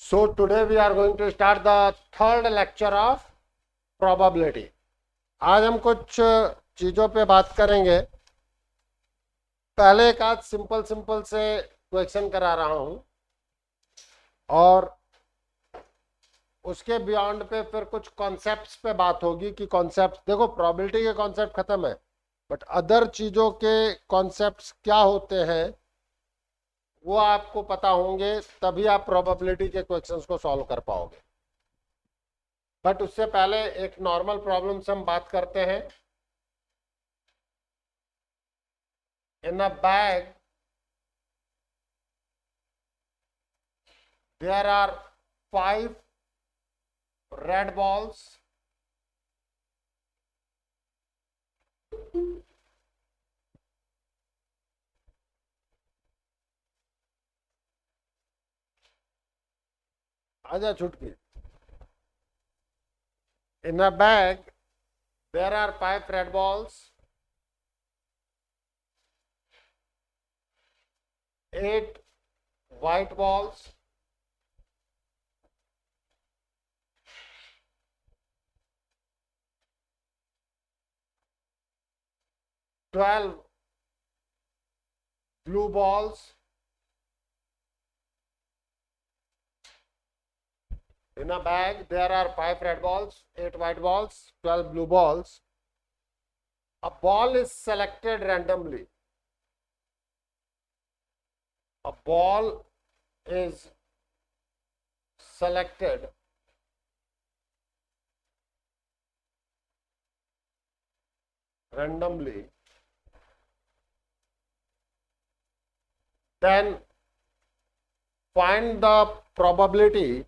So today we are going to start the third lecture of probability. आज हम कुछ चीजों पे बात करेंगे. पहले एक आध सिंपल से क्वेश्चन करा रहा हूं और उसके बियॉन्ड पे फिर कुछ कॉन्सेप्ट्स पे बात होगी कि कॉन्सेप्ट्स देखो, प्रोबेबिलिटी के कॉन्सेप्ट खत्म है बट अदर चीजों के कॉन्सेप्ट्स क्या होते हैं वो आपको पता होंगे, तभी आप प्रोबेबिलिटी के क्वेश्चंस को सॉल्व कर पाओगे. बट उससे पहले एक नॉर्मल प्रॉब्लम से हम बात करते हैं. In a bag there are 5 red balls आजा छुटकी. In a bag, there are 5 red balls, 8 white balls, 12 blue balls, in a bag there are 5 red balls, 8 white balls, 12 blue balls. A ball is selected randomly. A ball is selected randomly. Then find the probability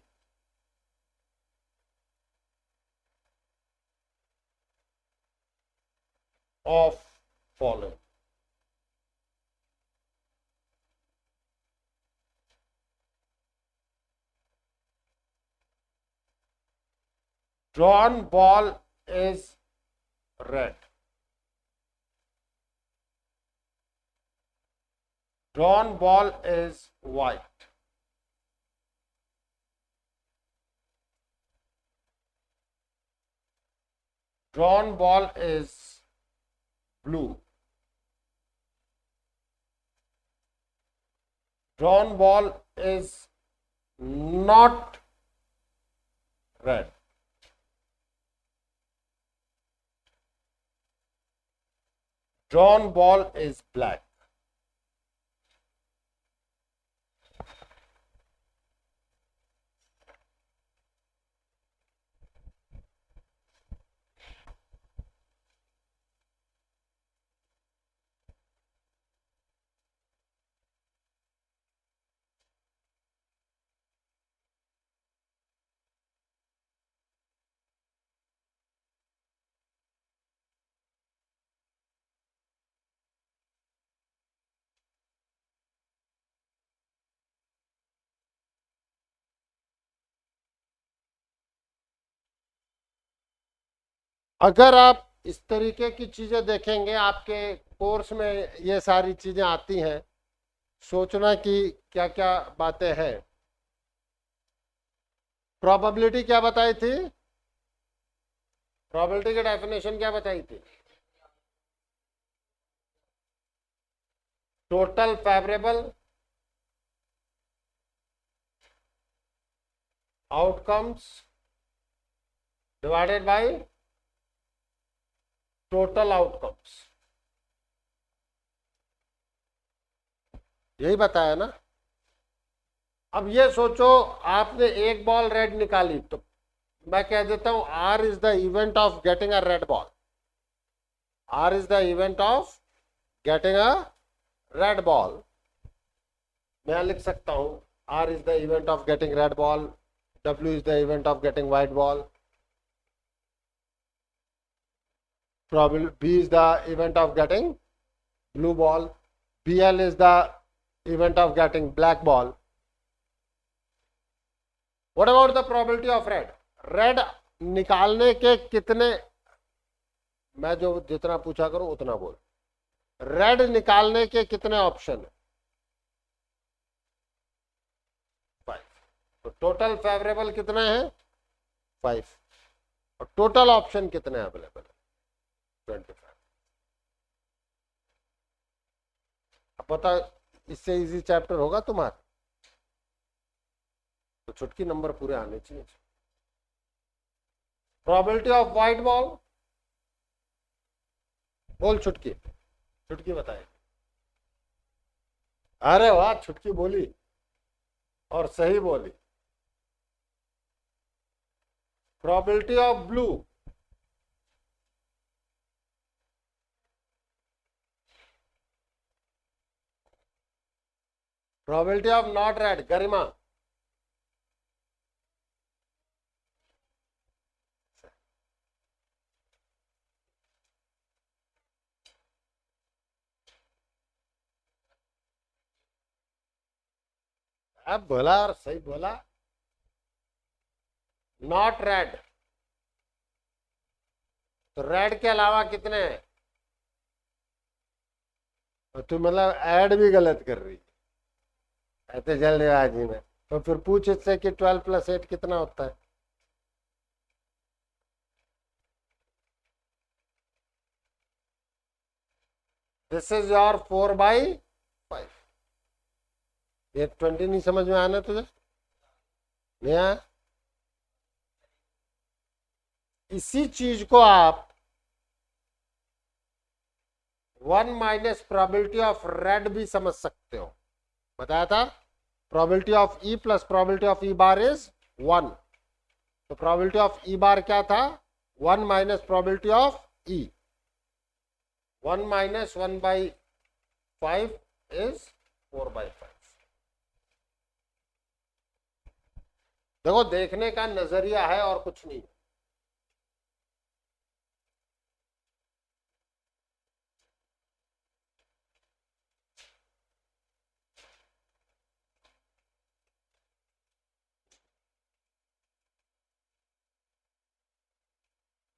of following. Drawn ball is red. Drawn ball is white. Drawn ball is blue. Drawn ball is not red. Drawn ball is black. अगर आप इस तरीके की चीजें देखेंगे, आपके course में ये सारी चीजें आती हैं, सोचना कि क्या क्या बातें हैं. प्रोबेबिलिटी क्या बताई थी? प्रोबेबिलिटी की डेफिनेशन क्या बताई थी? Total favourable outcomes divided by total outcomes. यही बताया ना. अब ये सोचो, आपने एक बॉल रेड निकाली तो मैं कह देता हूं R is the event of getting a red ball. R is the event of getting a red ball. मैं लिख सकता हूं R is the event of getting red ball, W is the event of getting white ball, B is the event of getting blue ball, BL is the event of getting black ball. What about the probability of red? Red निकालने के कितने, मैं जो जितना पूछा करूं उतना बोल. रेड निकालने के कितने ऑप्शन है? 5. तो टोटल फेवरेबल कितने हैं 5 और टोटल ऑप्शन कितने अवेलेबल है 25। अब पता इससे इजी चैप्टर होगा तुम्हारा तो छुटकी नंबर पूरे आने चाहिए। प्रोबेबिलिटी ऑफ व्हाइट बॉल बोल छुटकी छुटकी बताए। अरे वाह छुटकी बोली और सही बोली। Probability of blue probability of not red Garima अब बोला और सही बोला। नॉट रेड तो रेड के अलावा कितने हैं तो तू मतलब ऐड भी गलत कर रही है ऐसे जल्दबाजी में। तो फिर पूछ इससे कि 12 + 8 कितना होता है। This is your 4/5। ये 20 नहीं समझ में आना तुझे नहीं आया। इसी चीज को आप 1 माइनस प्रोबेबिलिटी ऑफ रेड भी समझ सकते हो। बताया था probability of E plus probability of E bar is 1। तो प्रोबेबिलिटी ऑफ ई बार क्या था 1 minus probability of E 1 minus 1/5 is 4/5। देखो देखने का नजरिया है और कुछ नहीं।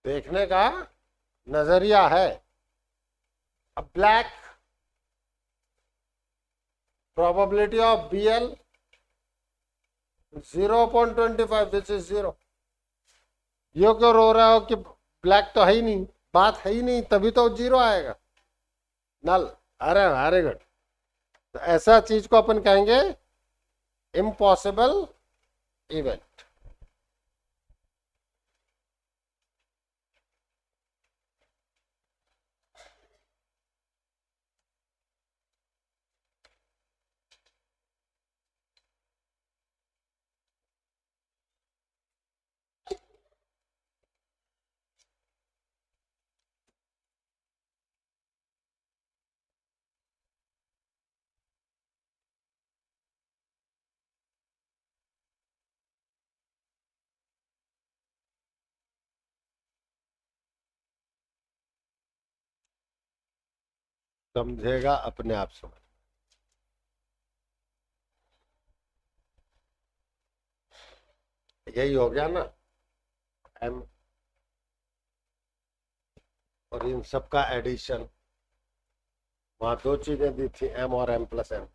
देखने का नजरिया है। अब black probability of BL 0.25 which is 0। यो क्यों रो रहे हो कि ब्लैक तो है ही नहीं बात है ही नहीं तभी तो 0 आएगा नल। अरे वेरी गुड। तो ऐसा चीज को अपन कहेंगे इम्पॉसिबल इवेंट। समझेगा अपने आप समझ। यही हो गया ना M और इन सब का एडिशन। वहां 2 चीजें दी थी M और M + M।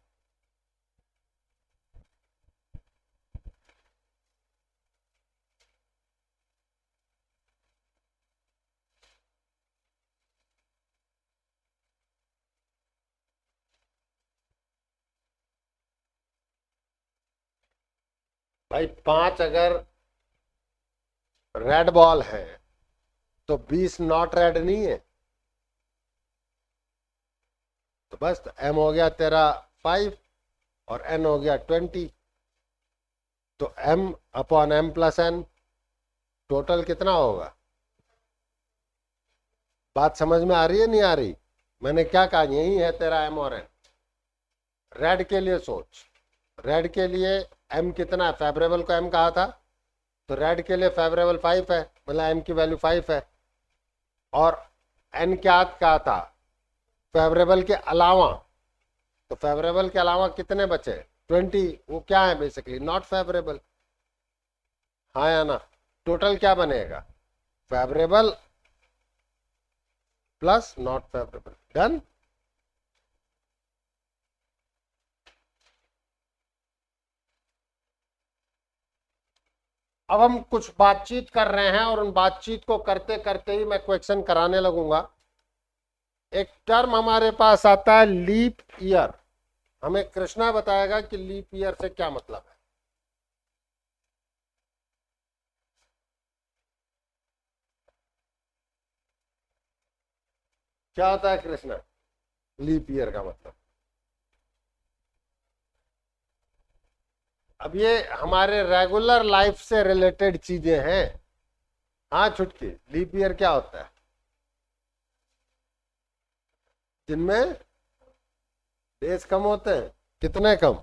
भाई 5 अगर रेड बॉल है तो 20 नॉट रेड नहीं है तो बस तो M हो गया तेरा 5 और N हो गया 20। तो M/M + N टोटल कितना होगा। बात समझ में आ रही है नहीं आ रही। मैंने क्या कहा यही है तेरा M और N। रेड के लिए सोच रेड के लिए M कितना है फेवरेबल को M कहा था तो रेड के लिए फेवरेबल 5 है मतलब M की वैल्यू 5 है और N क्या कहा था फेवरेबल के अलावा। तो फेवरेबल के अलावा कितने बचे 20 वो क्या है बेसिकली नॉट फेवरेबल। हाँ या ना। टोटल क्या बनेगा favourable plus not favourable. Done. अब हम कुछ बातचीत कर रहे हैं और उन बातचीत को करते करते ही मैं क्वेश्चन कराने लगूंगा। एक टर्म हमारे पास आता है लीप ईयर। हमें कृष्णा बताएगा कि लीप ईयर से क्या मतलब है। क्या होता है कृष्णा लीप ईयर का मतलब? अब ये हमारे रेगुलर लाइफ से रिलेटेड चीजें हैं। हाँ छुटकी, लीप ईयर क्या होता है? जिनमें डेज कम होते हैं। कितने कम?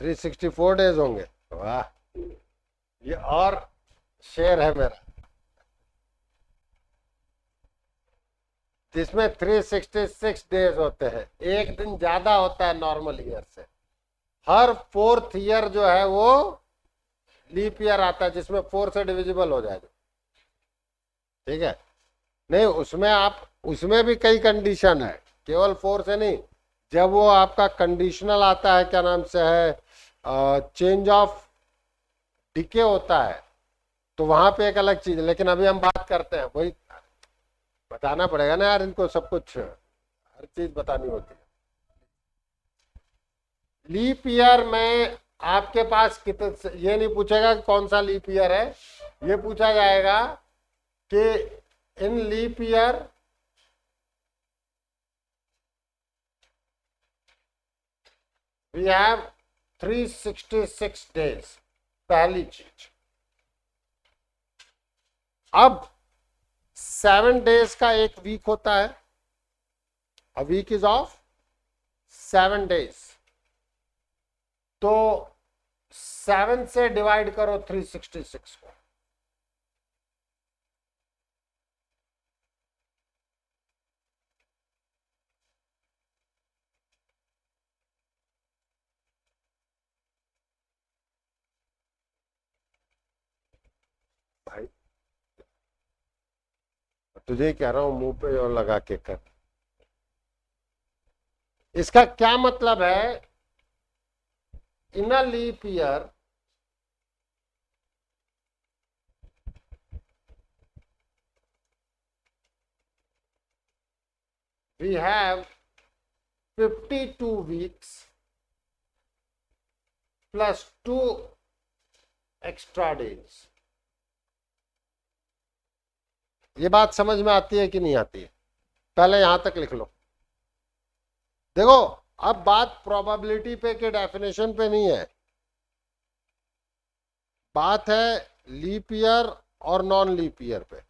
364 डेज होंगे। वाह, ये और शेयर है मेरा, जिसमें 366 डेज होते हैं। एक दिन ज्यादा होता है नॉर्मल ईयर से। हर फोर्थ ईयर जो है वो लीप ईयर आता है, जिसमें 4 से डिविजिबल हो जाएगा। ठीक है? नहीं, उसमें आप, उसमें भी कई कंडीशन है, केवल 4 से नहीं। जब वो आपका कंडीशनल आता है, क्या नाम से है, चेंज ऑफ डिके होता है, तो वहां पे एक अलग चीज है। लेकिन अभी हम बात करते हैं, वही बताना पड़ेगा ना यार, इनको सब कुछ हर चीज बतानी होती है। लीप ईयर में आपके पास कितने, ये नहीं पूछेगा कि कौन सा लीप ईयर है, ये पूछा जाएगा कि in leap year we have 366 days. पहली चीज। अब 7 डेज का एक वीक होता है। A week is of 7 days. तो 7 से डिवाइड करो 366 को। भाई तुझे कह रहा हूं, मुंह पे और लगा के कर। इसका क्या मतलब है? In a leap year we have 52 weeks plus 2 extra days. ये बात समझ में आती है कि नहीं आती है? पहले यहां तक लिख लो। देखो, अब बात प्रोबेबिलिटी पे के डेफिनेशन पे नहीं है, बात है लीप ईयर और नॉन लीप ईयर पे।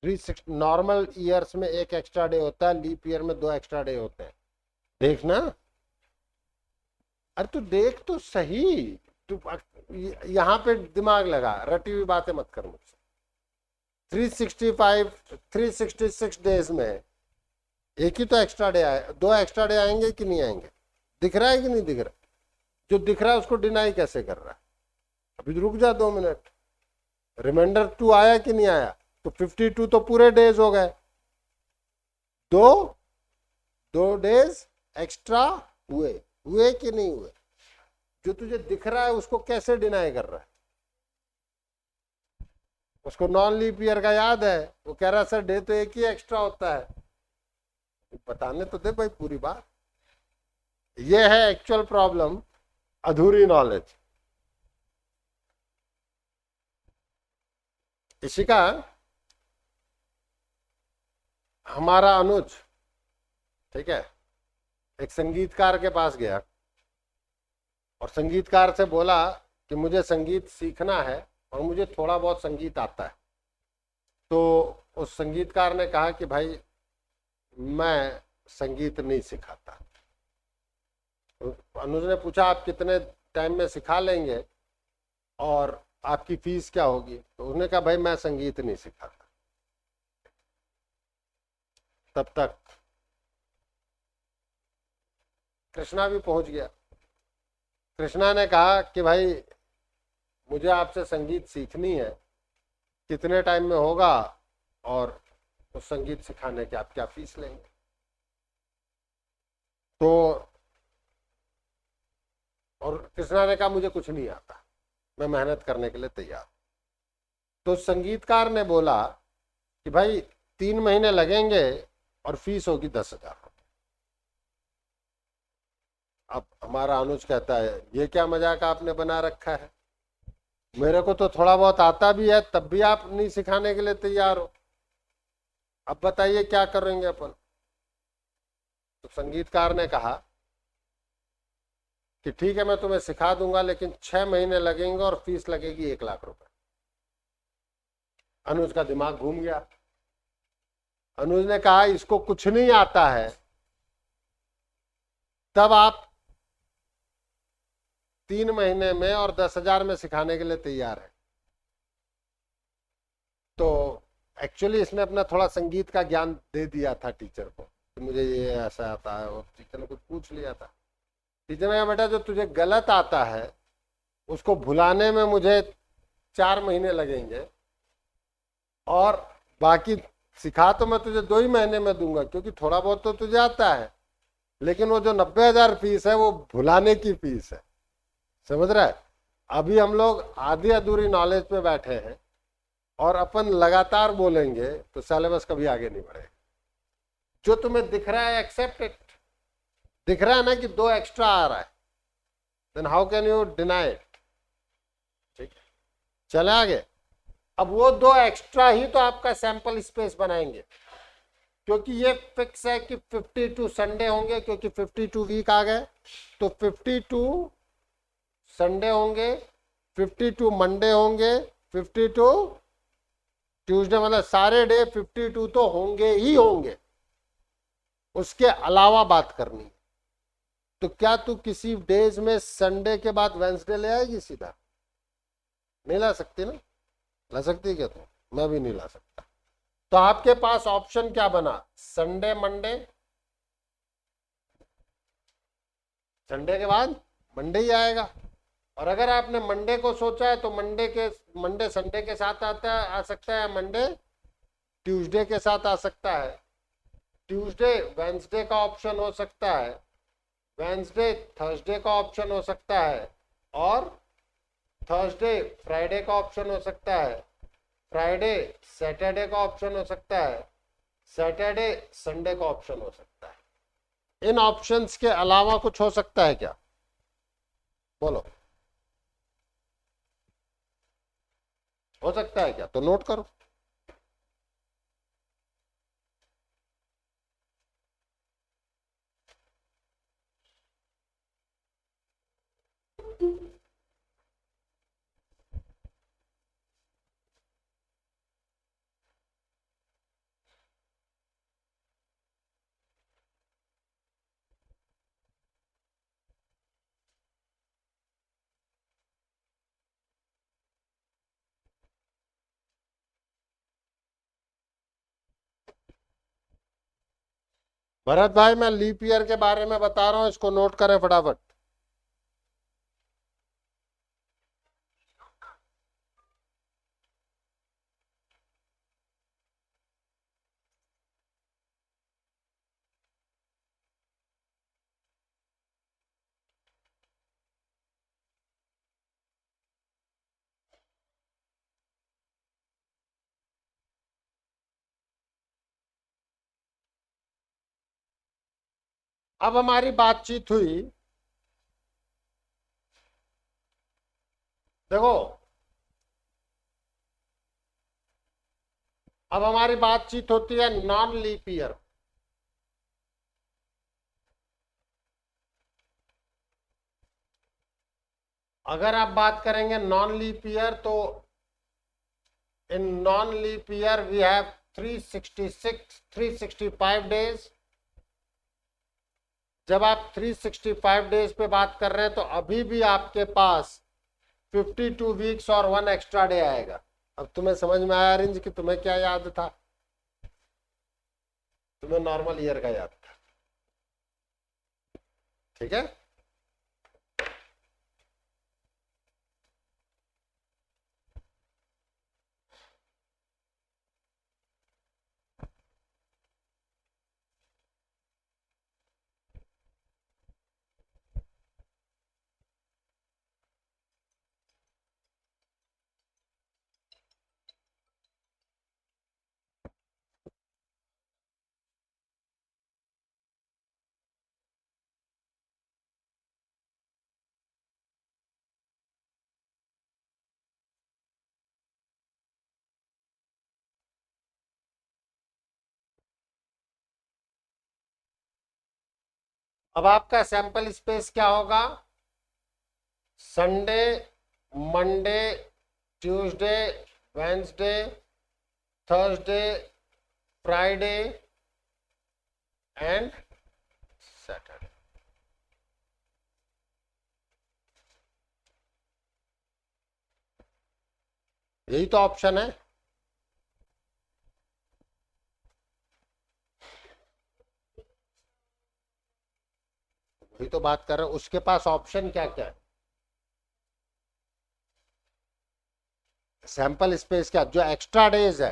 360 नॉर्मल ईयर्स में एक एक्स्ट्रा डे होता है, लीप ईयर में 2 एक्स्ट्रा डे होते हैं। देखना, अरे तू देख तो सही। तू यहाँ पे दिमाग लगा, रटी हुई बातें मत कर मुझसे। 365 366 डेज में एक ही तो एक्स्ट्रा डे आए, 2 एक्स्ट्रा डे आएंगे कि नहीं आएंगे? दिख रहा है कि नहीं दिख रहा? जो दिख रहा है उसको डिनाई कैसे कर रहा है? अभी रुक जा 2 मिनट। रिमाइंडर 2 आया कि नहीं आया? तो 52 तो पूरे डेज हो गए। दो 2 डेज एक्स्ट्रा हुए, हुए कि नहीं हुए? जो तुझे दिख रहा है उसको कैसे डिनाई कर रहा है? उसको नॉन लीप ईयर का याद है, वो कह रहा है सर डे तो एक ही एक्स्ट्रा होता है। बताने तो दे भाई पूरी बात। ये है एक्चुअल प्रॉब्लम, अधूरी नॉलेज। इशिका, हमारा अनुज, ठीक है, एक संगीतकार के पास गया और संगीतकार से बोला कि मुझे संगीत सीखना है और मुझे थोड़ा बहुत संगीत आता है। तो उस संगीतकार ने कहा कि भाई मैं संगीत नहीं सिखाता। अनुज ने पूछा आप कितने टाइम में सिखा लेंगे और आपकी फीस क्या होगी? तो उसने कहा भाई मैं संगीत नहीं सिखाता। तब तक कृष्णा भी पहुंच गया। कृष्णा ने कहा कि भाई मुझे आपसे संगीत सीखनी है, कितने टाइम में होगा और उस संगीत सिखाने के आप क्या फीस लेंगे? तो और कृष्णा ने कहा मुझे कुछ नहीं आता, मैं मेहनत करने के लिए तैयार। तो संगीतकार ने बोला कि भाई 3 महीने लगेंगे और फीस होगी 10,000। अब हमारा अनुज कहता है ये क्या मजाक आपने बना रखा है, मेरे को तो थोड़ा बहुत आता भी है तब भी आप नहीं सिखाने के लिए तैयार हो, अब बताइए क्या करेंगे अपन? तो संगीतकार ने कहा कि ठीक है मैं तुम्हें सिखा दूंगा लेकिन 6 महीने लगेंगे और फीस लगेगी 1,00,000 रुपए। अनुज का दिमाग घूम गया। अनुज ने कहा इसको कुछ नहीं आता है, तब आप 3 महीने में और 10,000 में सिखाने के लिए तैयार है। तो एक्चुअली इसने अपना थोड़ा संगीत का ज्ञान दे दिया था टीचर को कि मुझे ये ऐसा आता है, और टीचर ने कुछ पूछ लिया था। टीचर ने कहा बेटा जो तुझे गलत आता है उसको भुलाने में मुझे 4 महीने लगेंगे और बाकी सिखा तो मैं तुझे 2 ही महीने में दूंगा, क्योंकि थोड़ा बहुत तो तुझे आता है, लेकिन वो जो 90,000 फीस है वो भुलाने की फीस है। समझ रहा है? अभी हम लोग आधी अधूरी नॉलेज पे बैठे हैं और अपन लगातार बोलेंगे तो सिलेबस कभी आगे नहीं बढ़ेगा। जो तुम्हें दिख रहा है एक्सेप्ट इट। दिख रहा है ना कि 2 एक्स्ट्रा आ रहा है, then how can you deny it? ठीक, चले आगे। अब वो 2 एक्स्ट्रा ही तो आपका सैंपल स्पेस बनाएंगे, क्योंकि ये फिक्स है कि 52 संडे होंगे, क्योंकि 52 वीक आ गए, तो 52 संडे होंगे, 52 मंडे होंगे, 52 ट्यूसडे, मतलब सारे डे 52 तो होंगे ही होंगे। उसके अलावा बात करनी, तो क्या तू किसी डेज में संडे के बाद वेंसडे ले आएगी? सीधा नहीं ला सकती ना? ला सकती क्या तू? मैं भी नहीं ला सकता। तो आपके पास ऑप्शन क्या बना? संडे मंडे, संडे के बाद मंडे ही आएगा। और अगर आपने मंडे को सोचा है तो मंडे संडे के साथ आ सकता है, मंडे ट्यूसडे के साथ आ सकता है, ट्यूसडे वेंसडे का ऑप्शन हो सकता है, वेंसडे थर्सडे का ऑप्शन हो सकता है, और थर्सडे फ्राइडे का ऑप्शन हो सकता है, फ्राइडे सैटरडे का ऑप्शन हो सकता है, सैटरडे संडे का ऑप्शन हो सकता है। इन ऑप्शंस के अलावा कुछ हो सकता है क्या? बोलो, हो सकता है क्या? तो नोट करो। भरत भाई मैं लीप ईयर के बारे में बता रहा हूं, इसको नोट करें फटाफट। अब हमारी बातचीत हुई, देखो अब हमारी बातचीत होती है नॉन लीप ईयर। अगर आप बात करेंगे नॉन लीप ईयर, तो in non leap year we have 365 days. जब आप 365 डेज पे बात कर रहे हैं तो अभी भी आपके पास 52 वीक्स और 1 एक्स्ट्रा डे आएगा। अब तुम्हें समझ में आया रेंज कि तुम्हें क्या याद था? तुम्हें नॉर्मल ईयर का याद था, ठीक है। अब आपका सैंपल स्पेस क्या होगा? Sunday, Monday, Tuesday, Wednesday, Thursday, Friday and Saturday. यही तो ऑप्शन है। वही तो बात कर रहे हैं, उसके पास ऑप्शन क्या क्या है? सैंपल स्पेस क्या, जो एक्स्ट्रा डेज है,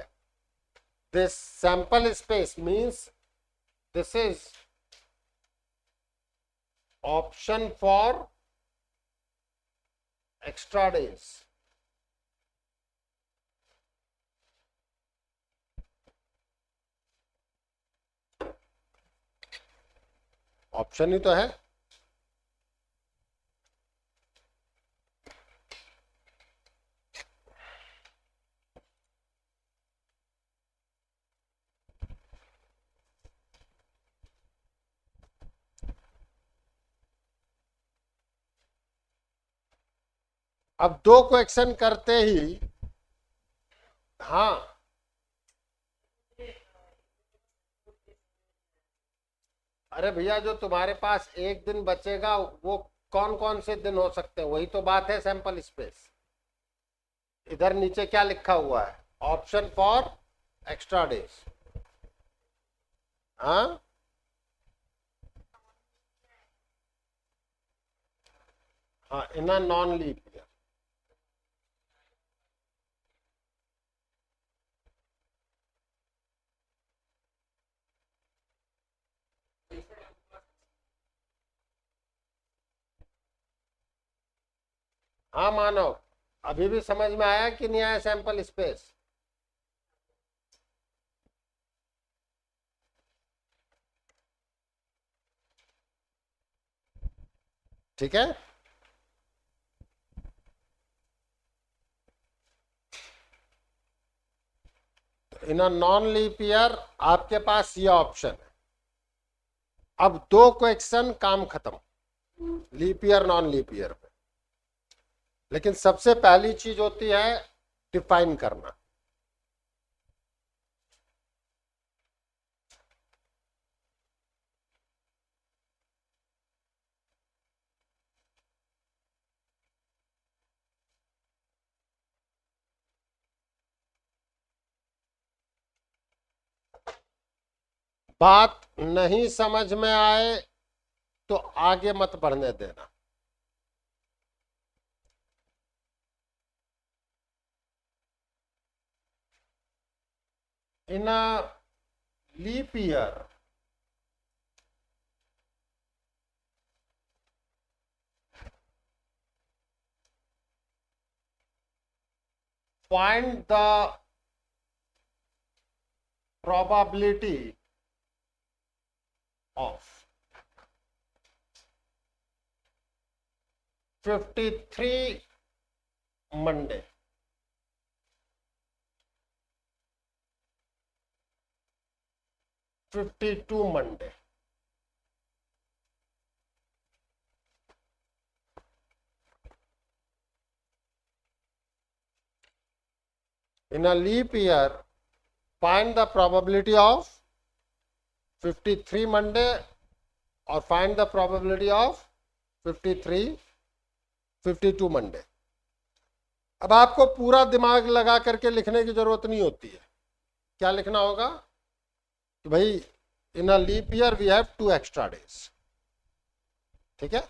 this sample space means this is option for extra days. Option ही तो है। अब दो क्वेश्चन करते ही, हाँ, अरे भैया जो तुम्हारे पास एक दिन बचेगा वो कौन कौन से दिन हो सकते हैं, वही तो बात है सैंपल स्पेस। इधर नीचे क्या लिखा हुआ है? Option for extra days. हाँ हाँ, इन अ नॉन लीप ईयर। हाँ मानव, अभी भी समझ में आया कि नहीं आया सैंपल स्पेस? ठीक है। In a non leap year आपके पास ये ऑप्शन है। अब दो क्वेश्चन, काम खत्म leap year non leap year पे। लेकिन सबसे पहली चीज होती है डिफाइन करना। बात नहीं समझ में आए तो आगे मत बढ़ने देना। In a leap year find the probability of 53 Monday 52 Monday. In a leap year, find the probability of 53 Monday or find the probability of 52 Monday. अब आपको पूरा दिमाग लगा करके लिखने की जरूरत नहीं होती है. क्या लिखना होगा कि भाई in a leap year we have 2 extra days. ठीक है,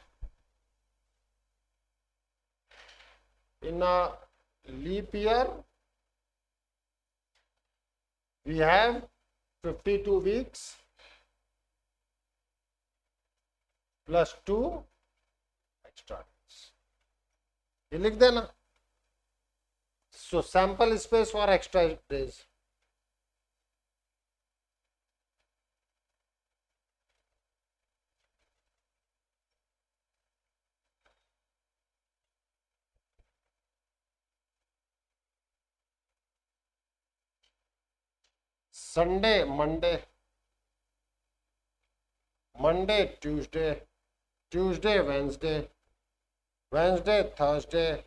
in a leap year we have 52 weeks plus 2 extra days. ये लिख देना. So sample space for extra days. Sunday, Monday, Tuesday, Wednesday, Thursday,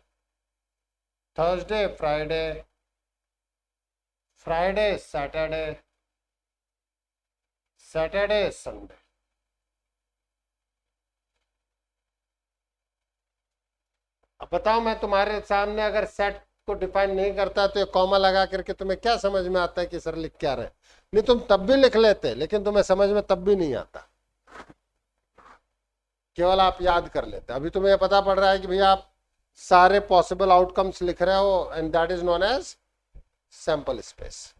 Friday, Saturday, Sunday. अब बताओ, मैं तुम्हारे सामने अगर सेट को डिफाइन नहीं करता तो कॉमा लगा करके तुम्हें क्या समझ में आता है कि सर लिख क्या रहे? नहीं, तुम तब भी लिख लेते, लेकिन तुम्हें समझ में तब भी नहीं आता, केवल आप याद कर लेते. अभी तुम्हें पता पड़ रहा है कि भैया आप सारे पॉसिबल आउटकम्स लिख रहे हो, and that is known as sample space.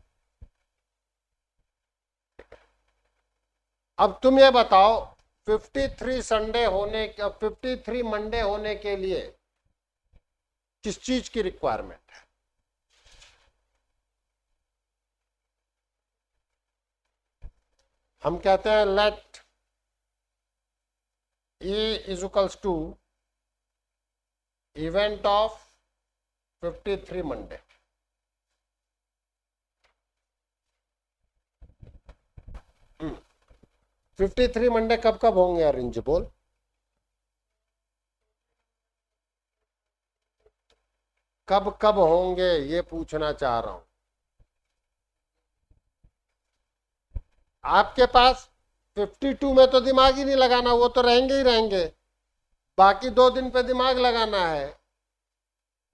अब तुम ये बताओ, 53 मंडे होने के लिए किस चीज की रिक्वायरमेंट है? हम कहते हैं let A is equals to event of 53 Monday. Hmm. 53 Monday कब कब होंगे अरिंज? बोल. कब कब होंगे ये पूछना चाह रहा हूं. आपके पास 52 में तो दिमाग ही नहीं लगाना, वो तो रहेंगे ही रहेंगे. बाकी 2 दिन पे दिमाग लगाना है.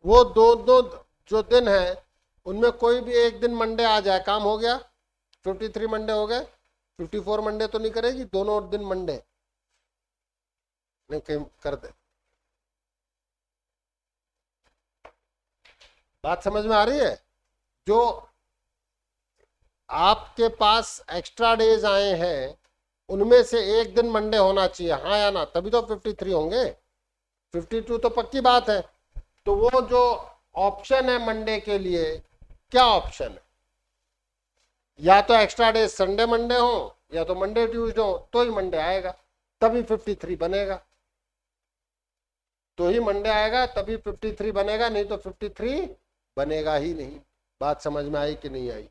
वो दो जो दिन है उनमें कोई भी एक दिन मंडे आ जाए, काम हो गया. 53 मंडे हो गए. 54 मंडे तो नहीं करेगी, दोनों दिन मंडे नहीं कर दे. बात समझ में आ रही है? जो आपके पास एक्स्ट्रा डेज आए हैं उनमें से एक दिन मंडे होना चाहिए, हाँ या ना, तभी तो 53 होंगे. 52 तो पक्की बात है. तो वो जो ऑप्शन है मंडे के लिए, क्या ऑप्शन है? या तो एक्स्ट्रा डेज संडे मंडे हो, या तो मंडे ट्यूसडे हो, तो ही मंडे आएगा, तभी 53 बनेगा. तो ही मंडे आएगा, तभी 53 बनेगा, नहीं तो 53 बनेगा ही नहीं. बात समझ में आई कि नहीं आई?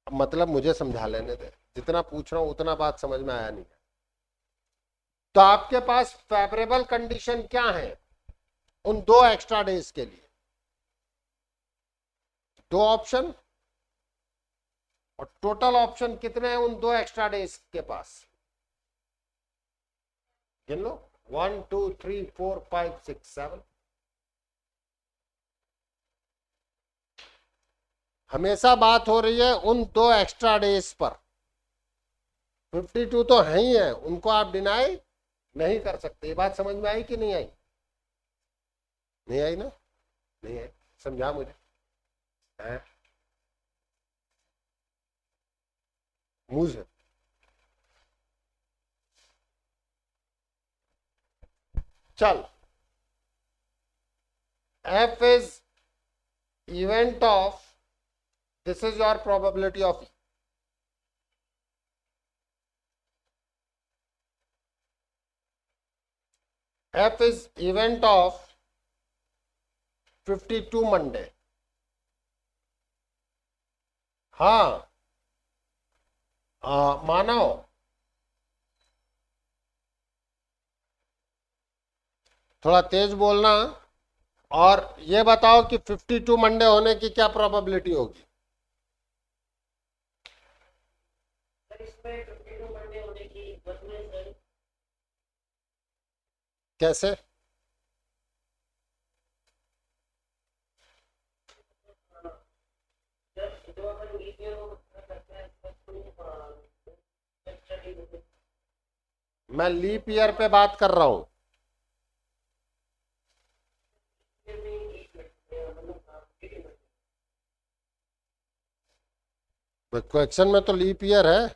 मतलब मुझे समझा लेने दे, जितना पूछ रहा हूं उतना बात समझ में आया नहीं है. तो आपके पास फेवरेबल कंडीशन क्या है उन 2 एक्स्ट्रा डेज के लिए? 2 ऑप्शन, और टोटल ऑप्शन कितने हैं उन 2 एक्स्ट्रा डेज के पास? गिन लो. 1 2 3 4 5 6 7. हमेशा बात हो रही है उन 2 एक्स्ट्रा डेज पर. 52 तो है ही है, उनको आप डिनाई नहीं कर सकते. ये बात समझ में आई कि नहीं आई? नहीं आई ना? नहीं आई. समझा मुझे है? मुझे चल, F is event of, this is your probability of E. F is event of 52 Monday. हाँ, मानो थोड़ा तेज बोलना, और ये बताओ कि 52 मंडे होने की क्या प्रोबेबिलिटी होगी? कैसे? मैं लीप ईयर पे बात कर रहा हूं। क्वेश्चन में तो लीप ईयर है।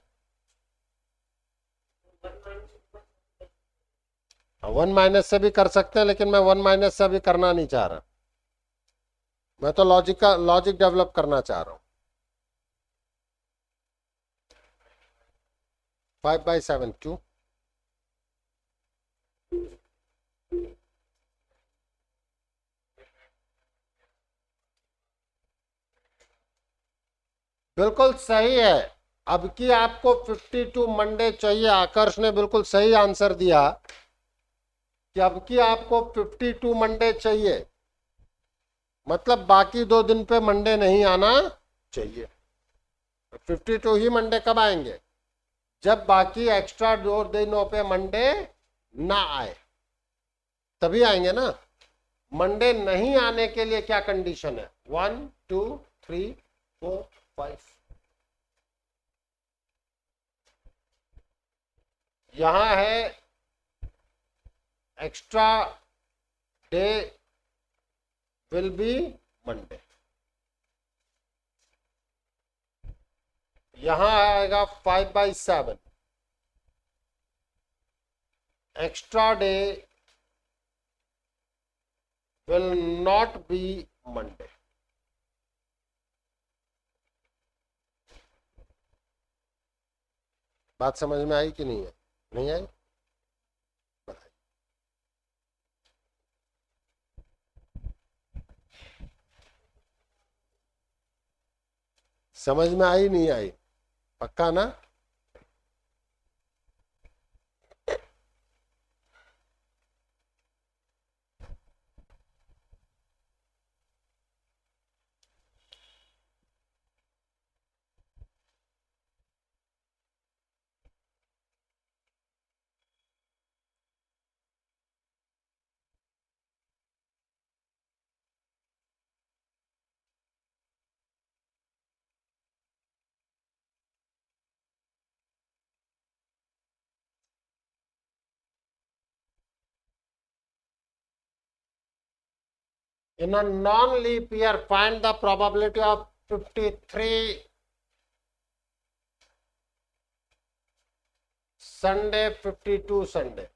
1 से भी कर सकते हैं, लेकिन मैं 1 से अभी करना नहीं चाह रहा। मैं तो लॉजिक डेवलप करना चाह रहा हूं। 5/7 क्यों? बिल्कुल सही है। अब की आपको 52 मंडे चाहिए। आकर्ष ने बिल्कुल सही आंसर दिया कि अब की आपको 52 मंडे चाहिए, मतलब बाकी 2 दिन पे मंडे नहीं आना चाहिए। 52 ही मंडे कब आएंगे? जब बाकी एक्स्ट्रा 2 दिनों पे मंडे ना आए, तभी आएंगे ना। मंडे नहीं आने के लिए क्या कंडीशन है? 1 2 3 4 5। यहां है extra day will be Monday. यहां आएगा 5/7, extra day will not be Monday. बात समझ में आई कि नहीं है? नहीं आई? बताइए। समझ में आई नहीं आई? पक्का ना? In a non-leap year, find the probability of 53 Sunday, 52 Sunday.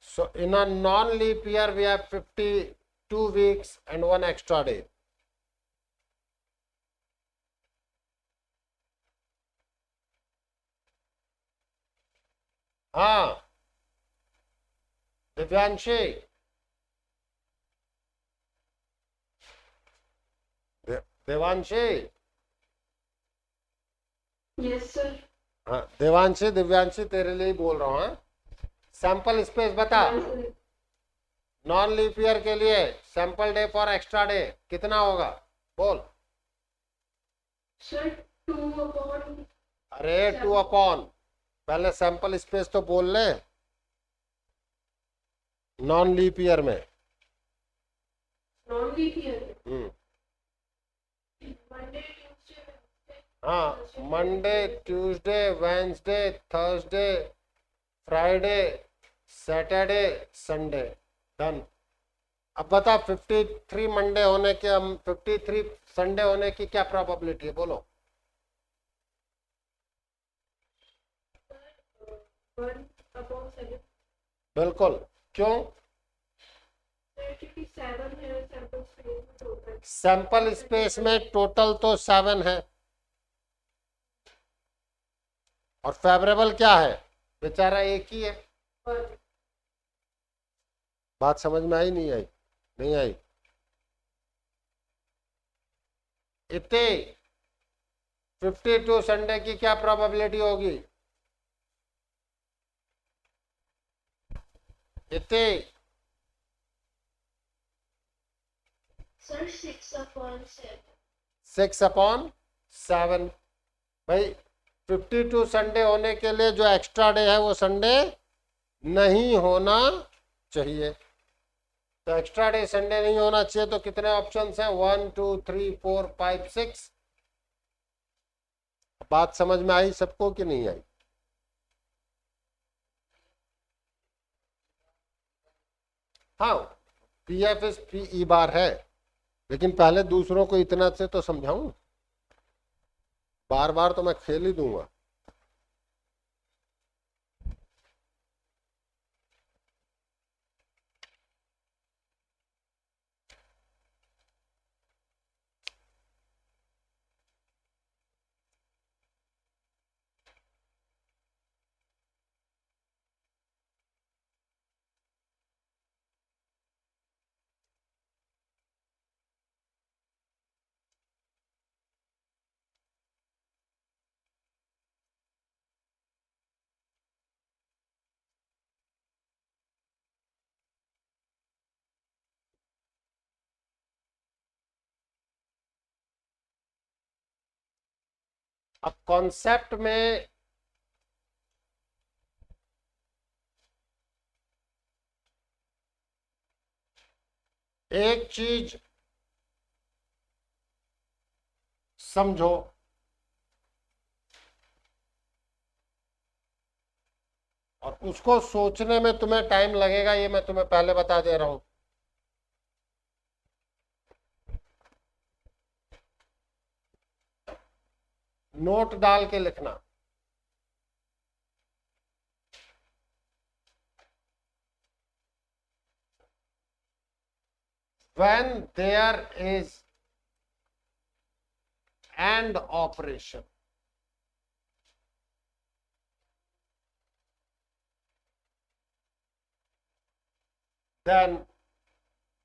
So in a non-leap year, we have 52 weeks and 1 extra day. हाँ दिव्यांशी, देवांशी। Yes sir. हाँ देवांशी, दिव्यांशी तेरे लिए ही बोल रहा हूँ। हाँ? सैंपल स्पेस बता। नॉन लीप ईयर के लिए sample day for extra day कितना होगा? बोल। सर 2/, अरे 2/, पहले सैंपल स्पेस तो बोल ले। नॉन लीप ईयर में, non leap year Monday Tuesday, हाँ Monday Tuesday Wednesday Thursday Friday Saturday Sunday. Done. अब बता 53 मंडे होने के, 53 संडे होने की क्या प्रोबेबिलिटी है? बोलो। 1/7। बिल्कुल। क्यों? क्योंकि 7 है सैंपल स्पेस में टोटल। सैंपल स्पेस में टोटल तो 7 है, और फेवरेबल क्या है? बेचारा एक ही है। बात समझ में आई नहीं आई? नहीं आई? इतने 52 संडे की क्या प्रोबेबिलिटी होगी? इतने Sir, 6/7. 6/7। भाई 52 संडे होने के लिए जो एक्स्ट्रा डे है वो संडे नहीं होना चाहिए। तो एक्स्ट्रा डे संडे नहीं होना चाहिए, तो कितने ऑप्शंस हैं? 1 2 3 4 5 6। बात समझ में आई सबको कि नहीं आई? हाँ, P F is P E bar है, लेकिन पहले दूसरों को इतना से तो समझाऊं, बार बार तो मैं खेल ही दूंगा। अब कॉन्सेप्ट में एक चीज समझो, और उसको सोचने में तुम्हें टाइम लगेगा, ये मैं तुम्हें पहले बता दे रहा हूं। नोट डाल के लिखना। When there is AND operation, then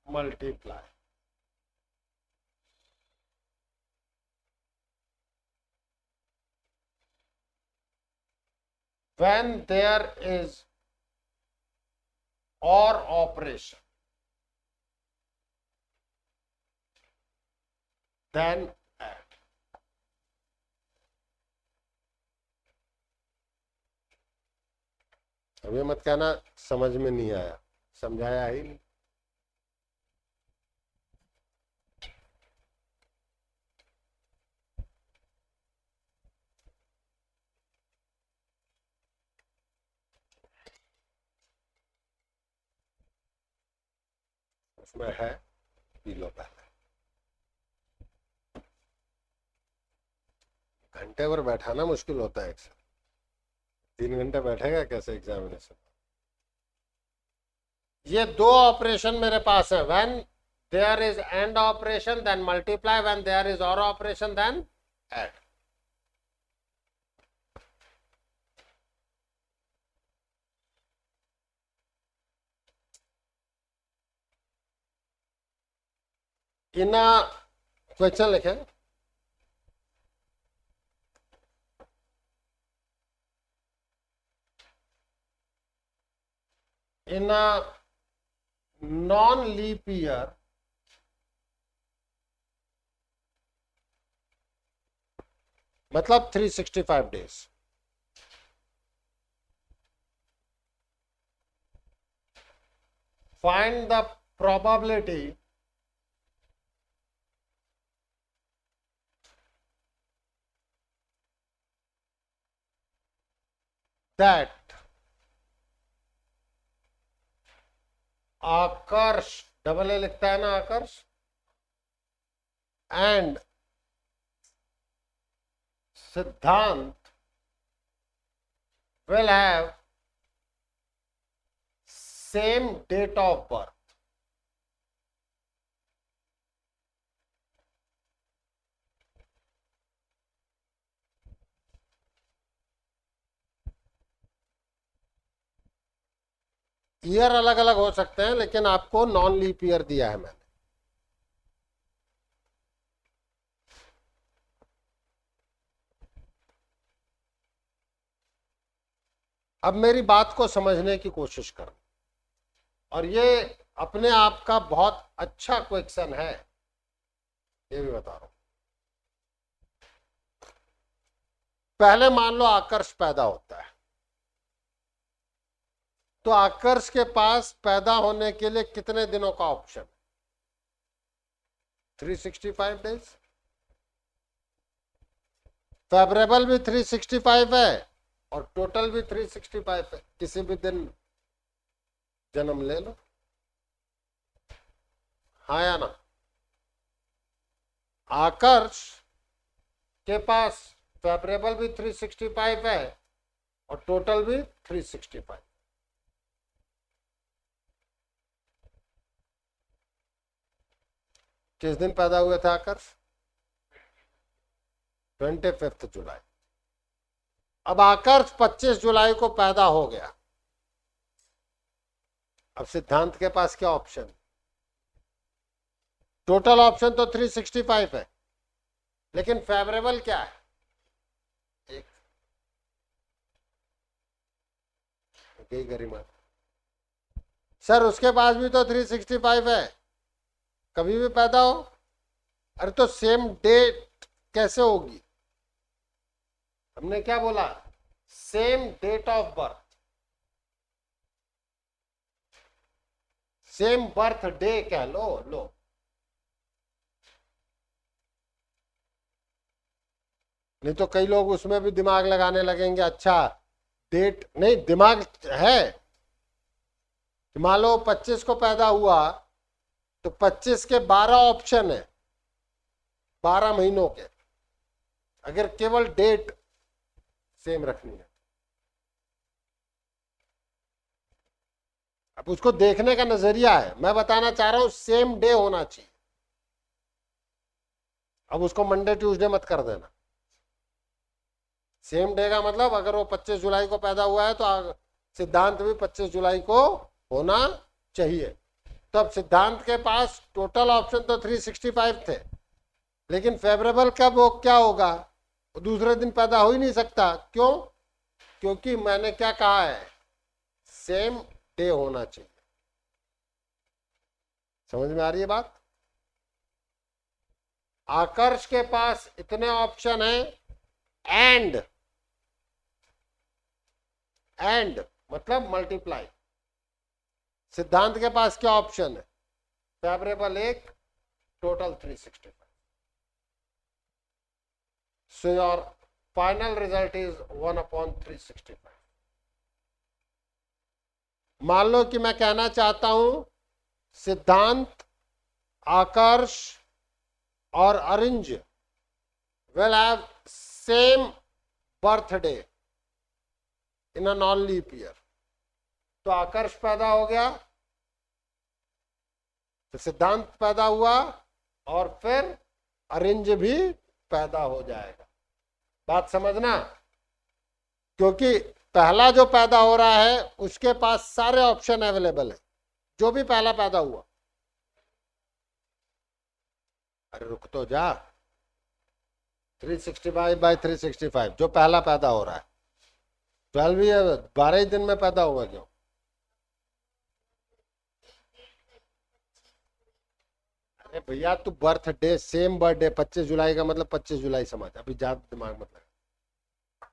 multiply. When there is OR operation, then add. अब ये मत कहना समझ में नहीं आया, समझाया ही नहीं। उसमें है, पी लो पहले। घंटे भर बैठाना मुश्किल होता है एक साथ, 3 घंटे बैठेगा कैसे एग्जामिनेशन? ये दो ऑपरेशन मेरे पास है। When there is and operation then multiply, when there is or operation then add. इन क्वेश्चन लिखे, in a non-leap year, मतलब 365 days, find the probability that Aakarsh, double A लिखता है ना Aakarsh, and Siddhant will have same date of birth. Year अलग अलग हो सकते हैं, लेकिन आपको नॉन लीप ईयर दिया है मैंने। अब मेरी बात को समझने की कोशिश करो, और ये अपने आप का बहुत अच्छा क्वेश्चन है, ये भी बता रहा हूं। पहले मान लो आकर्ष पैदा होता है, तो आकर्ष के पास पैदा होने के लिए कितने दिनों का ऑप्शन? 365 डेज। फेवरेबल भी 365 है और टोटल भी 365 है, किसी भी दिन जन्म ले लो, हाँ या ना? आकर्ष के पास फेवरेबल भी 365 है और टोटल भी 365। किस दिन पैदा हुए थे आकर्ष? 25 जुलाई। अब आकर्ष 25 जुलाई को पैदा हो गया। अब सिद्धांत के पास क्या ऑप्शन? टोटल ऑप्शन तो 365 है, लेकिन फेवरेबल क्या है? एक। गई गरिमा। सर उसके पास भी तो 365 है, कभी भी पैदा हो। अरे तो सेम डेट कैसे होगी? हमने क्या बोला? Same date of birth, same birthday कह लो। नहीं तो कई लोग उसमें भी दिमाग लगाने लगेंगे, अच्छा डेट नहीं, दिमाग है। मान लो 25 को पैदा हुआ तो 25 के 12 ऑप्शन है, 12 महीनों के, अगर केवल डेट सेम रखनी है। अब उसको देखने का नजरिया है, मैं बताना चाह रहा हूं सेम डे होना चाहिए। अब उसको मंडे ट्यूसडे मत कर देना। सेम डे का मतलब अगर वो 25 जुलाई को पैदा हुआ है तो सिद्धांत भी 25 जुलाई को होना चाहिए। तो अब सिद्धांत के पास टोटल ऑप्शन तो 365 थे, लेकिन फेवरेबल कब हो, क्या होगा? वो दूसरे दिन पैदा हो ही नहीं सकता। क्यों? क्योंकि मैंने क्या कहा है, सेम डे होना चाहिए। समझ में आ रही है बात? आकर्ष के पास इतने ऑप्शन हैं, एंड मतलब मल्टीप्लाई। सिद्धांत के पास क्या ऑप्शन है? Favourable 1, total 365। So your final result is 1/365। मान लो कि मैं कहना चाहता हूं सिद्धांत, आकर्ष और अरिंज will have same birthday in a non-leap year। तो आकर्ष पैदा हो गया, तो सिद्धांत पैदा हुआ, और फिर अरिंज भी पैदा हो जाएगा। बात समझना, क्योंकि पहला जो पैदा हो रहा है उसके पास सारे ऑप्शन अवेलेबल है, जो भी पहला पैदा हुआ। अरे रुक तो जा, 365/365 जो पहला पैदा हो रहा है, 12 ही 12 ही दिन में पैदा होगा क्यों? अरे भैया तू बर्थडे, सेम बर्थडे 25 जुलाई का मतलब 25 जुलाई समझ, अभी ज्यादा दिमाग मत लगा।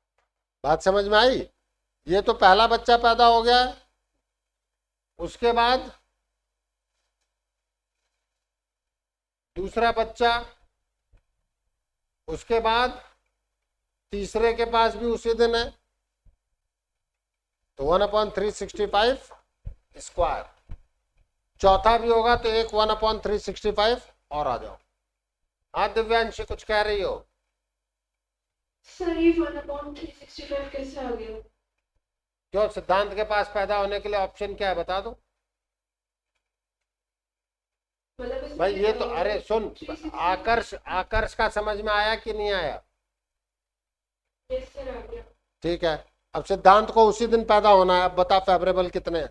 बात समझ में आई? ये तो पहला बच्चा पैदा हो गया, उसके बाद दूसरा बच्चा, उसके बाद तीसरे के पास भी उसी दिन है, तो 1/365 स्क्वायर। चौथा भी होगा तो एक 1/365 और आ जाओ। हाँ दिव्यांशी कुछ कह रही हो? सर ये 1/365 कैसे आ गया? क्यों? सिद्धांत के पास पैदा होने के लिए ऑप्शन क्या है बता दो मतलब इसमें भाई। ये तो अरे सुन, 365 आकर्ष का समझ में आया कि नहीं आया? yes, सर आ गया। ठीक है, अब सिद्धांत को उसी दिन पैदा होना है। अब बता फेवरेबल कितने हैं?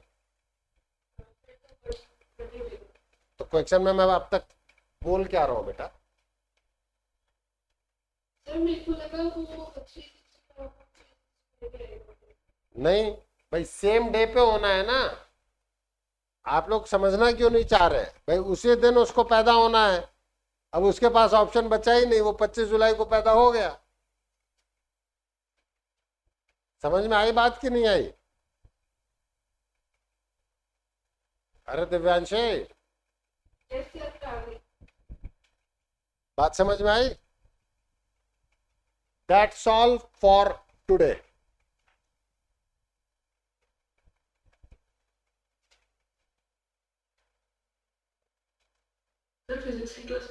तो क्वेश्चन में मैं अब तक बोल क्या रहा हूं बेटा? सर मेरे को लगा वो 365 नहीं, भाई सेम डे पे होना है ना, आप लोग समझना क्यों नहीं चाह रहे? भाई उसी दिन उसको पैदा होना है, अब उसके पास ऑप्शन बचा ही नहीं, वो 25 जुलाई को पैदा हो गया। समझ में आई बात कि नहीं आई? अरे दिव्यांशे, यस सर, आ गई। बात समझ में आई? That's all for today. Sir physics की क्लास